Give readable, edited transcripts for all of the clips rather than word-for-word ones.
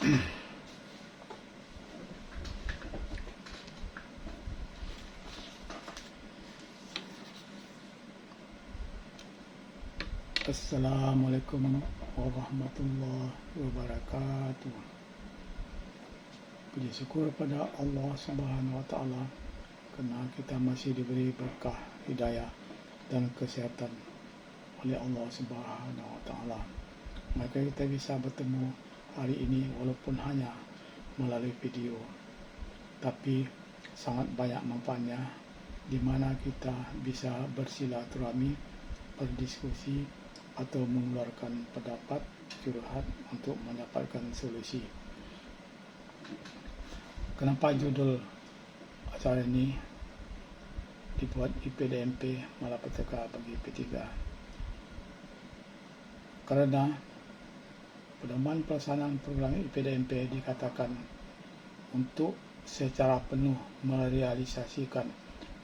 Assalamualaikum warahmatullahi wabarakatuh. Puji syukur pada Allah Subhanahu wa taala kerana kita masih diberi berkah, hidayah dan kesihatan oleh Allah Subhanahu wa taala. Maka kita bisa bertemu hari ini walaupun hanya melalui video, tapi sangat banyak manfaatnya di mana kita bisa bersilaturahmi, berdiskusi atau mengeluarkan pendapat curhat untuk mendapatkan solusi. Kenapa judul acara ini dibuat IPDMP Malapetaka bagi P3? Kerana pedoman pelaksanaan program IPDMP dikatakan untuk secara penuh merealisasikan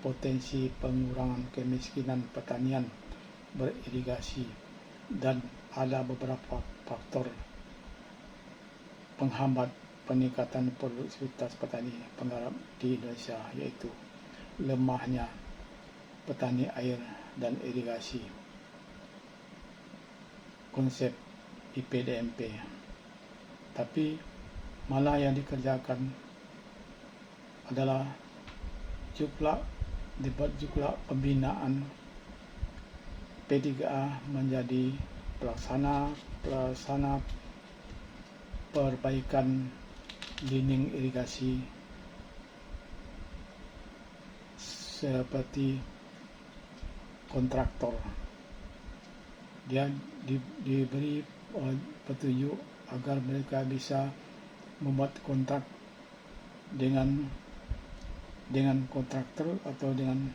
potensi pengurangan kemiskinan pertanian beririgasi, dan ada beberapa faktor penghambat peningkatan produktivitas petani penggarap di Indonesia, iaitu lemahnya petani air dan irigasi. Konsep IPDMP, tapi malah yang dikerjakan adalah dibuat juga pembinaan P3A menjadi pelaksana perbaikan dinding irigasi seperti kontraktor. Dia diberi petunjuk agar mereka bisa membuat kontrak dengan kontraktor atau dengan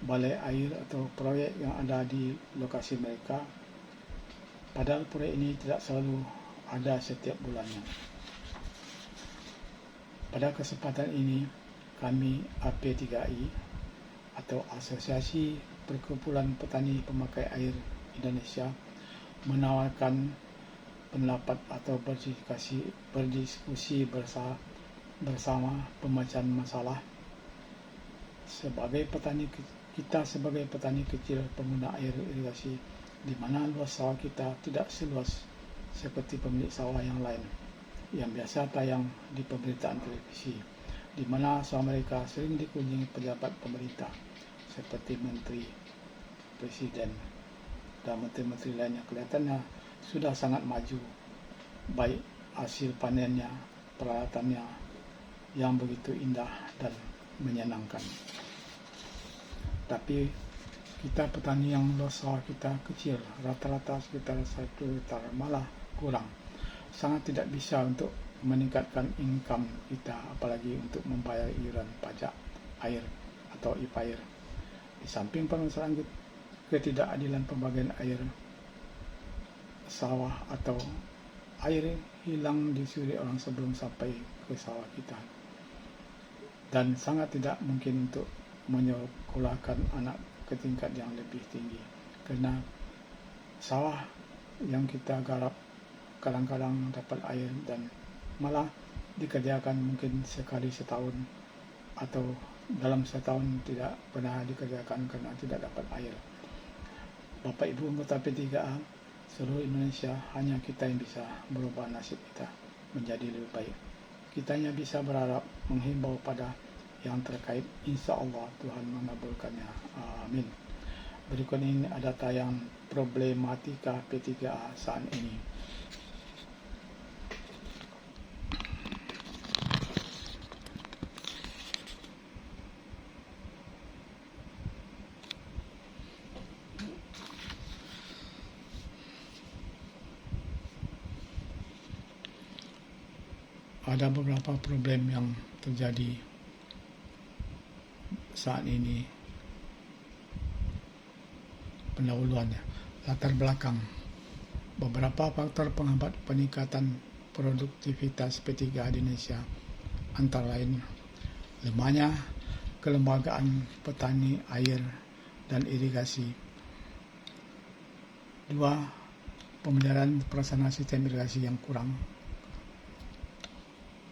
balai air atau proyek yang ada di lokasi mereka. Padahal proyek ini tidak selalu ada setiap bulannya. Pada kesempatan ini, kami AP3I atau Asosiasi Perkumpulan Petani Pemakai Air Indonesia menawarkan pendapat atau berdiskusi bersama pemecahan masalah kita sebagai petani kecil pengguna air irigasi, di mana luas sawah kita tidak seluas seperti pemilik sawah yang lain yang biasa tayang di pemberitaan televisi, di mana sawah mereka sering dikunjungi pejabat pemerintah seperti menteri, presiden, dan menteri-menteri lainnya. Kelihatannya sudah sangat maju, baik hasil panennya, peralatannya yang begitu indah dan menyenangkan. Tapi kita petani yang luas sawah kita kecil, rata-rata sekitar 1 hektar, malah kurang. Sangat tidak bisa untuk meningkatkan income kita, apalagi untuk membayar iuran pajak air atau IPAIR. Di samping permasalahan ketidakadilan pembagian air sawah atau air hilang dicuri orang sebelum sampai ke sawah kita, dan sangat tidak mungkin untuk menyekolahkan anak ke tingkat yang lebih tinggi, kerana sawah yang kita garap kadang-kadang dapat air dan malah dikerjakan mungkin sekali setahun, atau dalam setahun tidak pernah dikerjakan kerana tidak dapat air. Bapak Ibu anggota P3A seluruh Indonesia, hanya kita yang bisa merubah nasib kita menjadi lebih baik. Kita hanya bisa berharap, menghimbau pada yang terkait, insya Allah Tuhan mengabulkannya. Amin. Berikut ini ada tayang problematika P3A saat ini. Ada beberapa problem yang terjadi saat ini. Pendahuluannya, latar belakang. Beberapa faktor penghambat peningkatan produktivitas P3A di Indonesia antara lain lemahnya kelembagaan petani air dan irigasi. 2. Pemeliharaan pelaksanaan sistem irigasi yang kurang.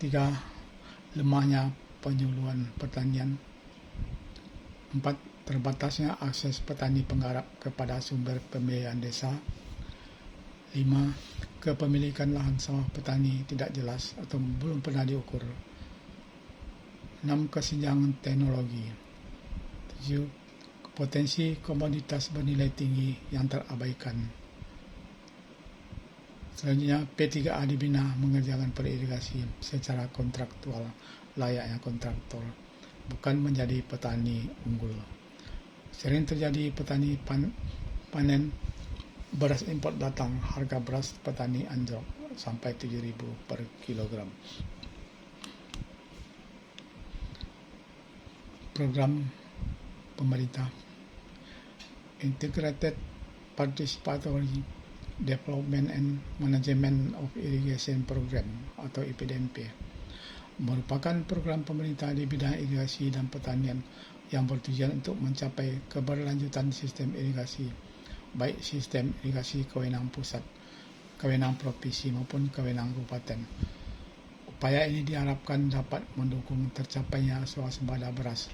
3. Lemahnya penyuluhan pertanian. 4. Terbatasnya akses petani penggarap kepada sumber pembiayaan desa. 5. Kepemilikan lahan sawah petani tidak jelas atau belum pernah diukur. 6. Kesenjangan teknologi. 7. Potensi komoditas bernilai tinggi yang terabaikan. Selanjutnya, P3A dibina mengerjakan peririgasi secara kontraktual, layaknya kontraktor, bukan menjadi petani unggul. Sering terjadi petani panen beras import datang, harga beras petani anjlok sampai 7.000 per kilogram. Program pemerintah Integrated Participatory Development and Management of Irrigation Program atau IPDMP merupakan program pemerintah di bidang irigasi dan pertanian yang bertujuan untuk mencapai keberlanjutan sistem irigasi, baik sistem irigasi kewenangan pusat, kewenangan provinsi maupun kewenangan kabupaten. Upaya ini diharapkan dapat mendukung tercapainya swasembada beras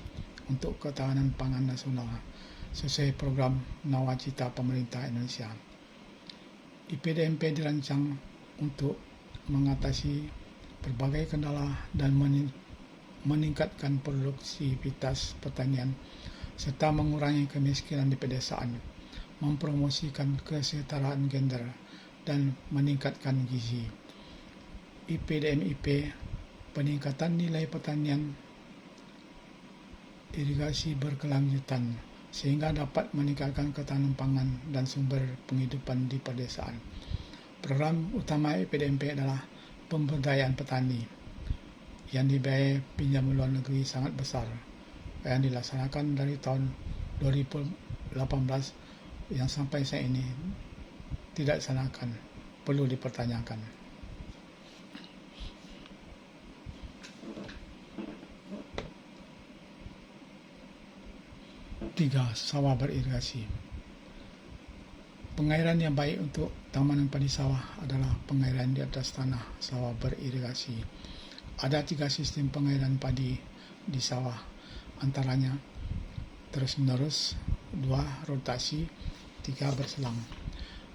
untuk ketahanan pangan nasional sesuai program Nawacita Pemerintah Indonesia. IPDMP dirancang untuk mengatasi berbagai kendala dan meningkatkan produktivitas pertanian serta mengurangi kemiskinan di pedesaan, mempromosikan kesetaraan gender, dan meningkatkan gizi. IPDMIP peningkatan nilai pertanian irigasi berkelanjutan sehingga dapat meningkatkan ketahanan pangan dan sumber penghidupan di pedesaan. Program utama IPDMP adalah pemberdayaan petani yang dibiayai pinjam luar negeri sangat besar yang dilaksanakan dari tahun 2018 yang sampai saat ini tidak dilaksanakan, perlu dipertanyakan. 3. Sawah beririgasi. Pengairan yang baik untuk tanaman padi sawah adalah pengairan di atas tanah sawah beririgasi. Ada 3 sistem pengairan padi di sawah, antaranya terus-menerus, 2 rotasi, 3 berselang.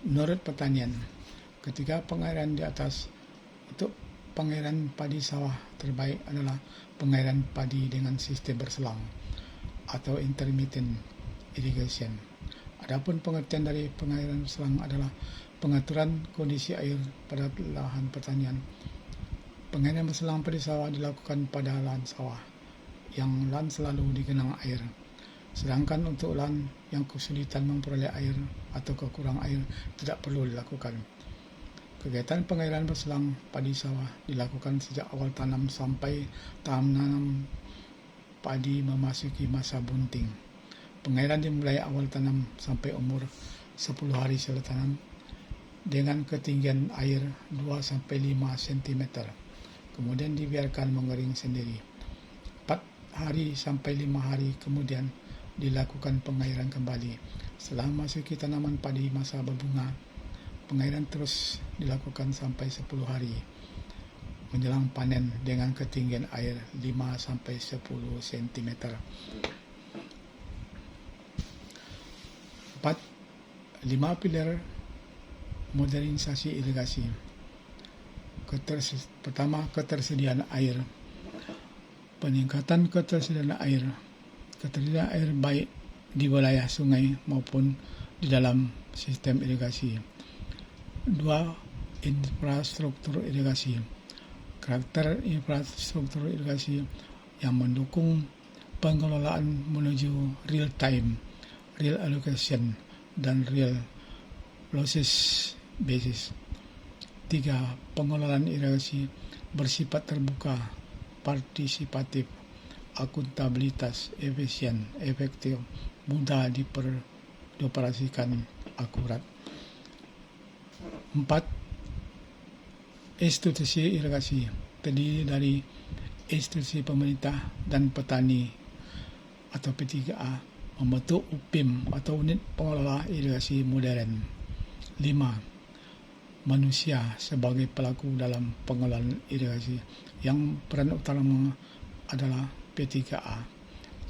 Menurut pertanian, ketiga pengairan di atas itu pengairan padi sawah terbaik adalah pengairan padi dengan sistem berselang atau intermittent irrigation. Adapun pengertian dari pengairan berselang adalah pengaturan kondisi air pada lahan pertanian. Pengairan berselang padi sawah dilakukan pada lahan sawah yang lahan selalu digenang air. Sedangkan untuk lahan yang kesulitan memperoleh air atau kekurangan air tidak perlu dilakukan. Kegiatan pengairan berselang padi sawah dilakukan sejak awal tanam sampai tanam padi memasuki masa bunting. Pengairan dimulai awal tanam sampai umur 10 hari setelah tanam dengan ketinggian air 2-5 cm. Kemudian dibiarkan mengering sendiri. 4 hari sampai 5 hari kemudian dilakukan pengairan kembali. Setelah memasuki tanaman padi masa berbunga, pengairan terus dilakukan sampai 10 hari menjelang panen dengan ketinggian air 5-10 cm. 4. 5 pilar modernisasi irigasi. Pertama, ketersediaan air. Peningkatan ketersediaan air. Ketersediaan air baik di wilayah sungai maupun di dalam sistem irigasi. 2. Infrastruktur irigasi. Karakter infrastruktur irigasi yang mendukung pengelolaan menuju real time, real allocation, dan real losses basis. 3. Pengelolaan irigasi bersifat terbuka, partisipatif, akuntabilitas, efisien, efektif, mudah dioperasikan, akurat. 4. Institusi irigasi terdiri dari institusi pemerintah dan petani atau P3A membentuk UPIM atau unit pengelola irigasi modern. 5. manusia sebagai pelaku dalam pengelolaan irigasi. Yang peran utama adalah P3A.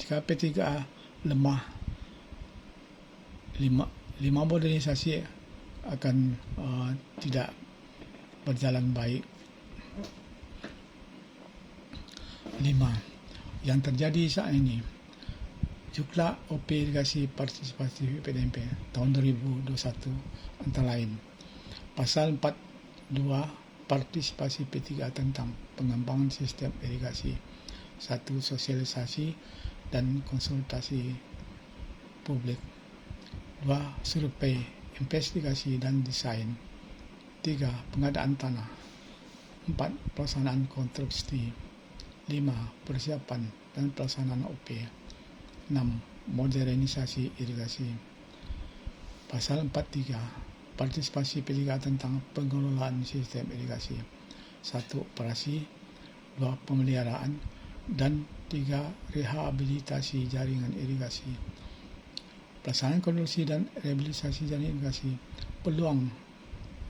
Jika P3A lemah, lima modernisasi akan tidak berjalan baik. 5. Yang terjadi saat ini, Juklak OP Irigasi Partisipatif PDMP tahun 2021 antara lain Pasal 42 Partisipasi P3A tentang pengembangan sistem irigasi. 1. Sosialisasi dan konsultasi publik. 2. Survei, investigasi dan desain. 3. Pengadaan tanah. 4. Pelaksanaan konstruksi. 5. Persiapan dan pelaksanaan OP. 6. Modernisasi irigasi. Pasal 43 Partisipasi P3A tentang pengelolaan sistem irigasi. 1. Operasi. 2. Pemeliharaan. Dan 3. Rehabilitasi jaringan irigasi. Pelaksanaan konstruksi dan rehabilitasi jaringan irigasi peluang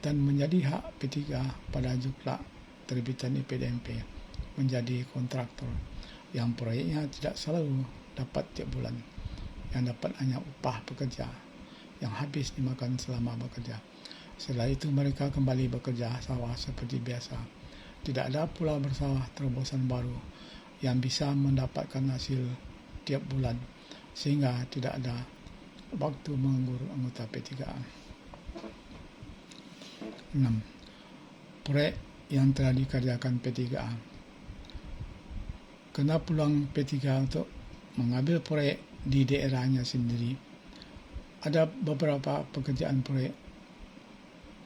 dan menjadi hak P3A pada Juklak terbitan IPDMP menjadi kontraktor yang proyeknya tidak selalu dapat tiap bulan, yang dapat hanya upah pekerja yang habis dimakan selama bekerja. Setelah itu mereka kembali bekerja sawah seperti biasa. Tidak ada pula bersawah terobosan baru yang bisa mendapatkan hasil tiap bulan, sehingga tidak ada waktu menganggur anggota P3A. 6. Proyek yang telah dikerjakan P3A. Kena peluang P3A untuk mengambil proyek di daerahnya sendiri. Ada beberapa pekerjaan proyek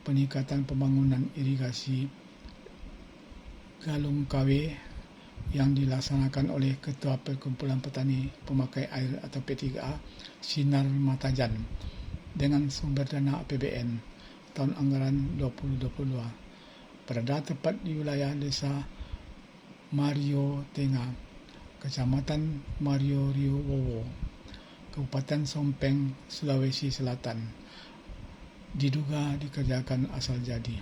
peningkatan pembangunan irigasi Galung KW yang dilaksanakan oleh Ketua Perkumpulan Petani Pemakai Air atau P3A Sinar Matajan dengan sumber dana APBN tahun anggaran 2022 berada tepat di wilayah Desa Mario Tengah, Kecamatan Mario Rio Wowo, Kabupaten Sompeng, Sulawesi Selatan, diduga dikerjakan asal jadi.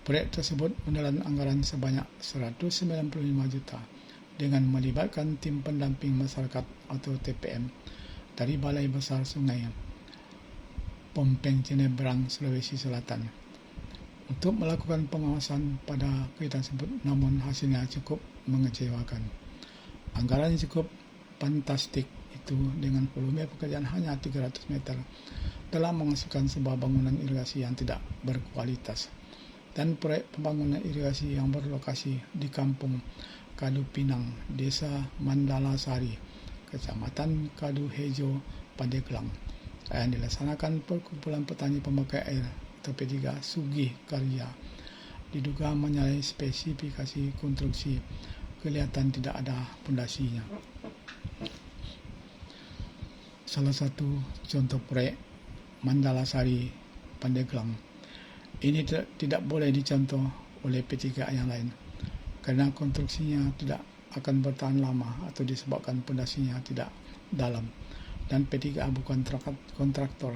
Proyek tersebut menelan anggaran sebanyak 195 juta dengan melibatkan tim pendamping masyarakat atau TPM dari Balai Besar Sungai Pompeng Cinebrang, Sulawesi Selatan untuk melakukan pengawasan pada kegiatan tersebut, namun hasilnya cukup mengecewakan. Anggaran cukup fantastik itu dengan volume pekerjaan hanya 300 meter telah menghasilkan sebuah bangunan irigasi yang tidak berkualitas. Dan proyek pembangunan irigasi yang berlokasi di Kampung Kadu Pinang, Desa Mandala Sari, Kecamatan Kadu Hejo, Pandeglang, yang dilaksanakan Perkumpulan Petani Pemakai Air atau P3A Sugih Karya, diduga menyalahi spesifikasi konstruksi, kelihatan tidak ada pondasinya. Salah satu contoh proyek Mandala Sari, Pandeglang. Ini tidak boleh dicontoh oleh P3A yang lain karena konstruksinya tidak akan bertahan lama atau disebabkan pondasinya tidak dalam, dan P3A bukan kontraktor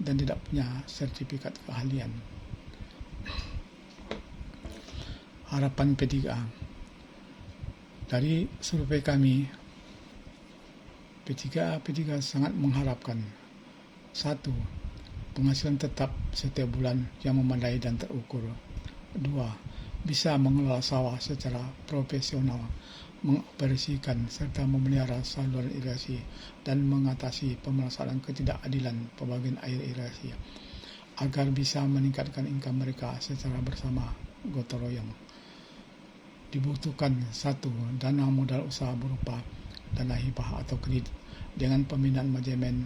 dan tidak punya sertifikat keahlian. Harapan P3A. Dari survei kami, P3A sangat mengharapkan 1. Penghasilan tetap setiap bulan yang memadai dan terukur. 2. Bisa mengelola sawah secara profesional, mengoperasikan serta memelihara saluran irigasi dan mengatasi permasalahan ketidakadilan pembagian air irigasi agar bisa meningkatkan income mereka secara bersama gotong royong. Dibutuhkan 1. Dana modal usaha berupa dana hibah atau kredit dengan pembinaan manajemen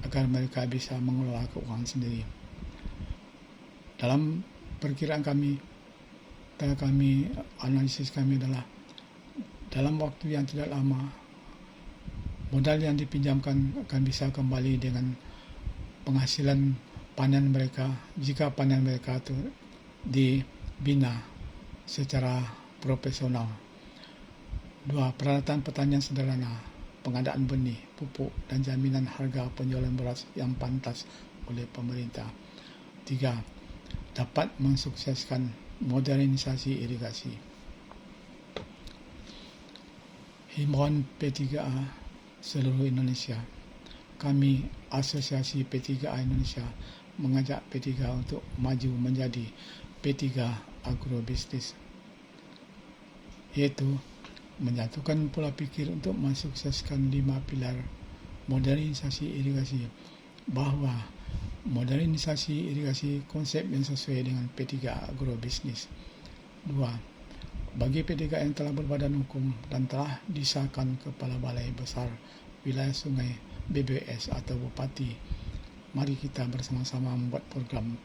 agar mereka bisa mengelola keuangan sendiri. Dalam perkiraan kami, analisis kami adalah dalam waktu yang tidak lama, modal yang dipinjamkan akan bisa kembali dengan penghasilan panen mereka jika panen mereka itu dibina secara profesional. 2. Peralatan pertanian sederhana, pengadaan benih, pupuk, dan jaminan harga penjualan beras yang pantas oleh pemerintah. 3. dapat mensukseskan modernisasi irigasi. Himbauan P3A seluruh Indonesia. Kami Asosiasi P3A Indonesia mengajak P3A untuk maju menjadi P3 Agrobisnis, iaitu menyatukan pola pikir untuk mensukseskan 5 pilar modernisasi irigasi, bahwa modernisasi irigasi konsep yang sesuai dengan P3 Agrobisnis. 2. Bagi P3 yang telah berbadan hukum dan telah disahkan Kepala Balai Besar Wilayah Sungai BBS atau Bupati, mari kita bersama-sama membuat program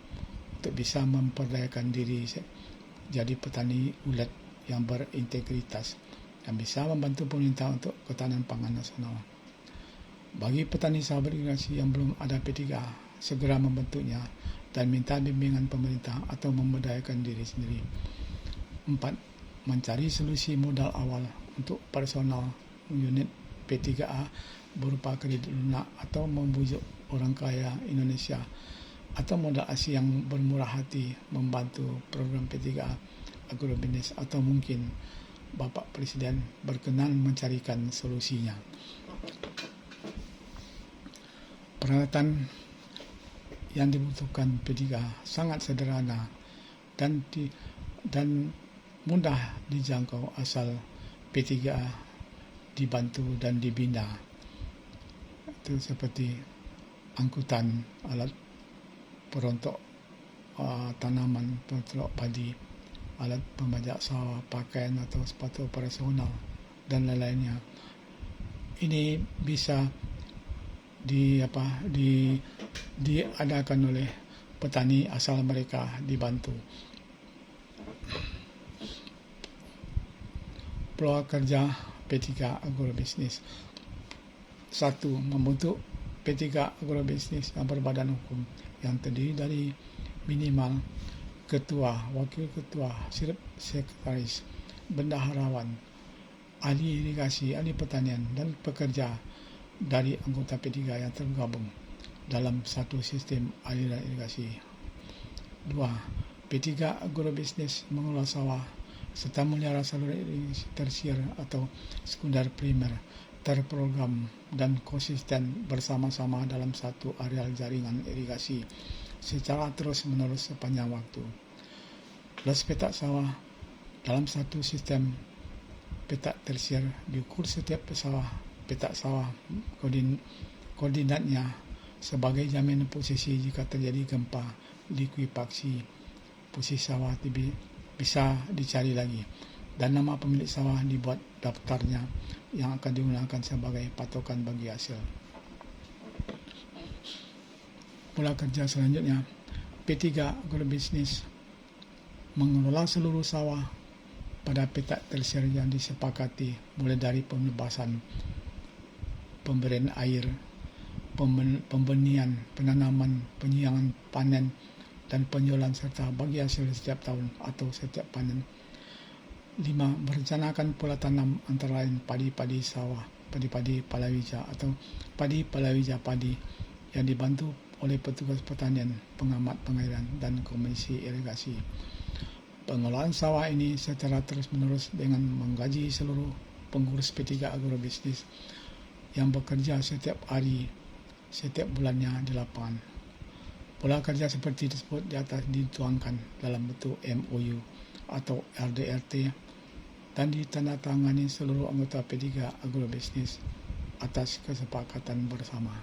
untuk bisa memperdayakan diri jadi petani ulat yang berintegritas yang bisa membantu pemerintah untuk ketahanan pangan nasional. Bagi petani sawah irigasi yang belum ada P3A, segera membentuknya dan minta bimbingan pemerintah atau memberdayakan diri sendiri. 4. Mencari solusi modal awal untuk personal unit P3A berupa kredit lunak atau membujuk orang kaya Indonesia atau modal asing yang bermurah hati membantu program P3A Agrobisnis, atau mungkin Bapak Presiden berkenan mencarikan solusinya. Peralatan yang dibutuhkan P3A sangat sederhana dan mudah dijangkau asal P3A dibantu dan dibina. Itu seperti angkutan alat perontok tanaman, perontok padi, alat pembajak sawah, pakaian atau sepatu operasional dan lain-lainnya. Ini bisa diadakan oleh petani asal mereka dibantu. Peluang kerja P3 Agrobisnis. 1. Membentuk P3 Agrobisnis yang berbadan hukum yang terdiri dari minimal ketua, wakil ketua, sekretaris, bendaharawan, ahli irigasi, ahli pertanian dan pekerja dari anggota P3 yang tergabung dalam satu sistem aliran irigasi. 2. P3 Agrobisnis mengelola sawah serta melihara saluran irigasi tersier atau sekunder primer terprogram dan konsisten bersama-sama dalam satu areal jaringan irigasi secara terus-menerus sepanjang waktu. Luas petak sawah dalam satu sistem petak tersier diukur setiap petak sawah koordinatnya sebagai jaminan posisi jika terjadi gempa likuifaksi. Posisi sawah bisa dicari lagi dan nama pemilik sawah dibuat daftarnya yang akan digunakan sebagai patokan bagi hasil. Pola kerja selanjutnya, P3 Agrobisnis mengelola seluruh sawah pada petak tersier yang disepakati, mulai dari pembebasan, pemberian air, pembenihan, penanaman, penyiangan, panen, dan penjualan serta bagi hasil setiap tahun atau setiap panen. 5. Merencanakan pola tanam antara lain padi-padi sawah, padi-padi palawija atau padi palawija padi yang dibantu oleh petugas pertanian, pengamat pengairan, dan komisi irigasi. Pengelolaan sawah ini secara terus-menerus dengan menggaji seluruh pengurus P3 Agrobisnis yang bekerja setiap hari, setiap bulannya di lapangan. Pola kerja seperti tersebut di atas dituangkan dalam bentuk MOU atau RDRT dan ditandatangani seluruh anggota P3 Agrobisnis atas kesepakatan bersama.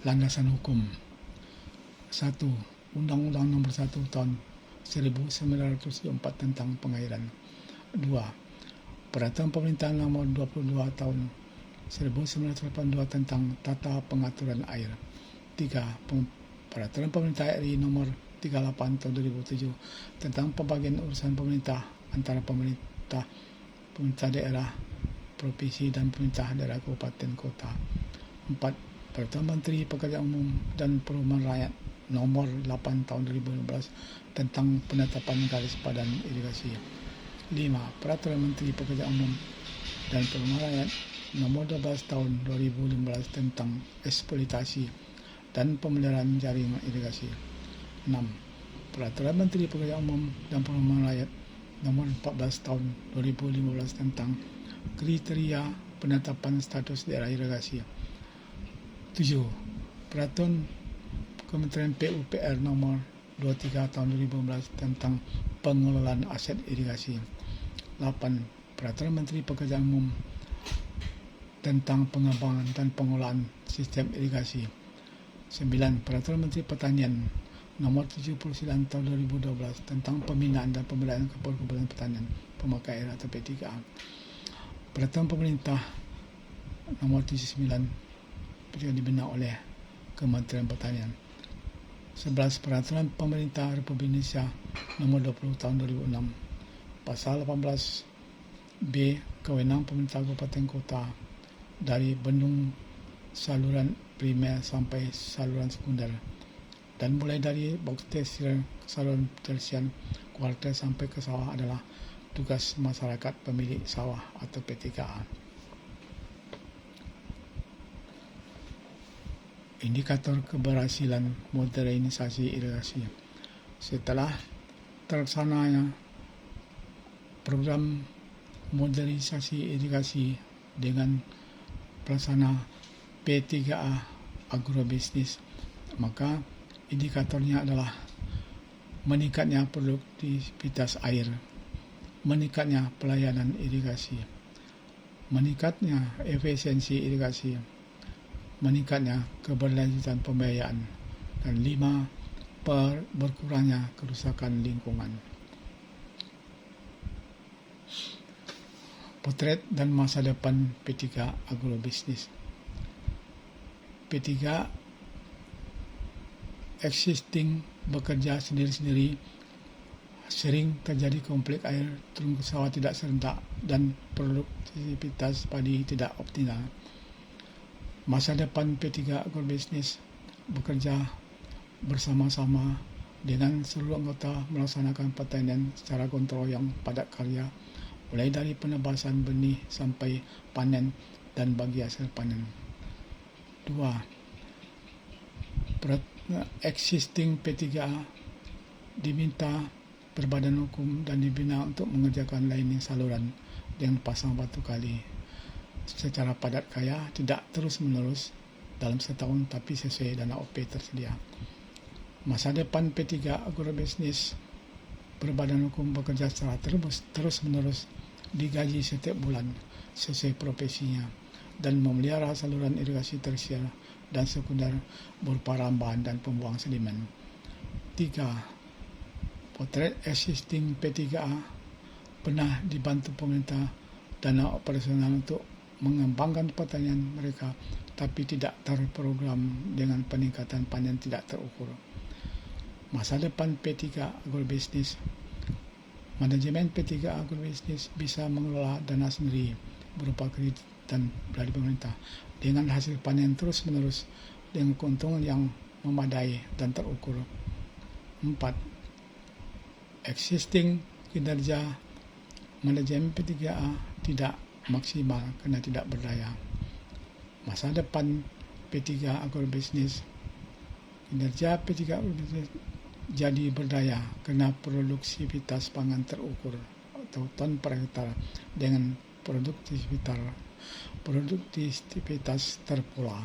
Landasan hukum. 1. Undang-Undang Nomor 1 Tahun 1904 tentang Pengairan. 2. Peraturan Pemerintahan Nomor 22 Tahun 1982 tentang Tata Pengaturan Air. 3. Peraturan Pemerintah RI Nomor 38 Tahun 2007 tentang pembagian urusan pemerintah antara pemerintah daerah, provinsi, dan pemerintah daerah kabupaten kota. 4. Peraturan Menteri Pekerjaan Umum dan Perumahan Rakyat Nomor 8 Tahun 2015 tentang penetapan garis padan irigasi. 5. Peraturan Menteri Pekerjaan Umum dan Perumahan Rakyat Nomor 12 Tahun 2015 tentang eksploitasi dan pemeliharaan jaringan irigasi. 6. Peraturan Menteri Pekerjaan Umum dan Perumahan Rakyat Nomor 14 Tahun 2015 tentang kriteria penetapan status daerah irigasi. 7. Peraturan Kementerian PUPR Nomor 23 Tahun 2015 tentang pengelolaan aset irigasi. 8. Peraturan Menteri Pekerjaan Umum tentang pengembangan dan pengelolaan sistem irigasi. 9. Peraturan Menteri Pertanian Nomor 79 Tahun 2012 tentang pembinaan dan pemberdayaan kebun-kebunan pertanian pemakai air atau P3A. Peraturan Pemerintah Nomor 79 yang dibina oleh Kementerian Pertanian. 11. Peraturan Pemerintah Republik Indonesia Nomor 20 Tahun 2006. Pasal 18B, kewenangan pemerintah kabupaten kota dari bendung saluran primer sampai saluran sekunder, dan mulai dari box tersier, saluran tersier, kuarter sampai ke sawah adalah tugas masyarakat pemilik sawah atau P3A. Indikator keberhasilan modernisasi irigasi. Setelah terlaksananya program modernisasi irigasi dengan pelaksana P3A agrobisnis, maka indikatornya adalah meningkatnya produktivitas air, meningkatnya pelayanan irigasi, meningkatnya efisiensi irigasi, meningkatnya keberlanjutan pembiayaan, dan 5. Berkurangnya kerusakan lingkungan. Potret dan masa depan P3 agrobisnis. P3 existing bekerja sendiri-sendiri, sering terjadi konflik air, terumbu sawah tidak serentak, dan produktivitas padi tidak optimal. Masa depan P3 agrobisnis bekerja bersama-sama dengan seluruh anggota melaksanakan pertanian secara kontrol yang padat karya, mulai dari penebasan benih sampai panen dan bagi hasil panen. 2. Existing P3A diminta berbadan hukum dan dibina untuk mengerjakan lining saluran dengan pasang batu kali secara padat karya, tidak terus-menerus dalam setahun tapi sesuai dana OP tersedia. Masa depan P3 agrobisnis berbadan hukum bekerja secara terus-menerus, digaji setiap bulan sesuai profesinya, dan memelihara saluran irigasi tersier dan sekunder berupa rambahan dan pembuang sedimen. 3. Potret existing P3A pernah dibantu pemerintah dana operasional untuk mengembangkan pertanian mereka, tapi tidak terprogram dengan peningkatan panen tidak terukur. Masa depan P3 agrobisnis. Manajemen P3 agrobisnis bisa mengelola dana sendiri berupa kredit dan dari pemerintah dengan hasil panen terus-menerus dengan keuntungan yang memadai dan terukur. 4. Existing kinerja manajemen P3A tidak maksimal karena tidak berdaya. Masa depan P3 agrobisnis. Kinerja P3 agrobisnis jadi berdaya karena produktivitas pangan terukur atau ton per hektar dengan produktivitas terpola.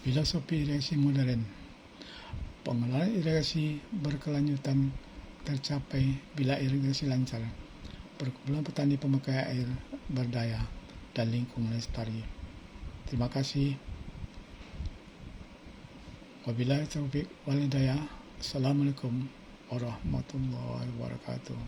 Filosofi irigasi modern. Pengelolaan irigasi berkelanjutan tercapai bila irigasi lancar, perkumpulan petani pemakai air berdaya, dan lingkungan lestari. Terima kasih. Wabillahi taufiq wal hidayah. Assalamualaikum warahmatullahi wabarakatuh.